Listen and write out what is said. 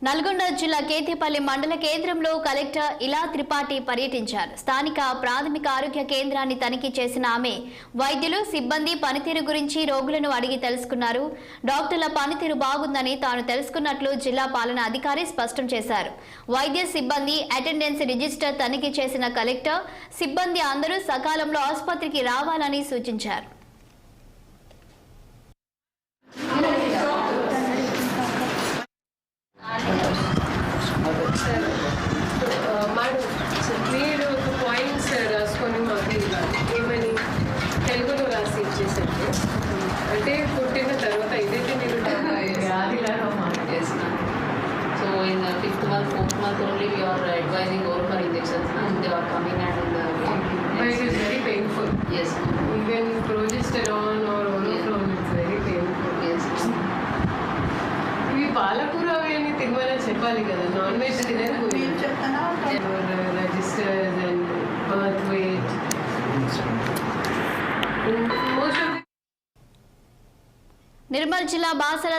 నల్గొండ జిల్లా కేతేపల్లి మండల కేంద్రంలో కలెక్టర్ ఇలా త్రిపాఠి పర్యటించారు. స్థానిక ప్రాథమిక ఆరోగ్య కేంద్రాన్ని తనిఖీ చేసిన ఆమె వైద్యులు, సిబ్బంది పనితీరు గురించి రోగులను అడిగి తెలుసుకున్నారు. డాక్టర్ల పనితీరు బాగుందని తాను తెలుసుకున్నట్లు జిల్లా పాలనా అధికారి స్పష్టం చేశారు. వైద్య సిబ్బంది అటెండెన్స్ రిజిస్టర్ తనిఖీ చేసిన కలెక్టర్ సిబ్బంది అందరూ సకాలంలో ఆసుపత్రికి రావాలని సూచించారు. మీరు ఒక పాయింట్స్ రాసుకొని మాకు ఏమని తెలుగులో రాసి ఇచ్చేసరికి అంటే పుట్టిన తర్వాత ఇదైతే మీరు వ్యాధిలాగా చేస్తున్నాను. So in 5th month 4th month only we are advising over for injections and they are coming and it is very painful. Yes, even progesterone or oroflone is very painful. yes. ఇవి పాలకూర అవి అని తినమని చెప్పాలి కదా, non veg తినరు. Registers and birth weight most of Nirmal జిల్లా బాసర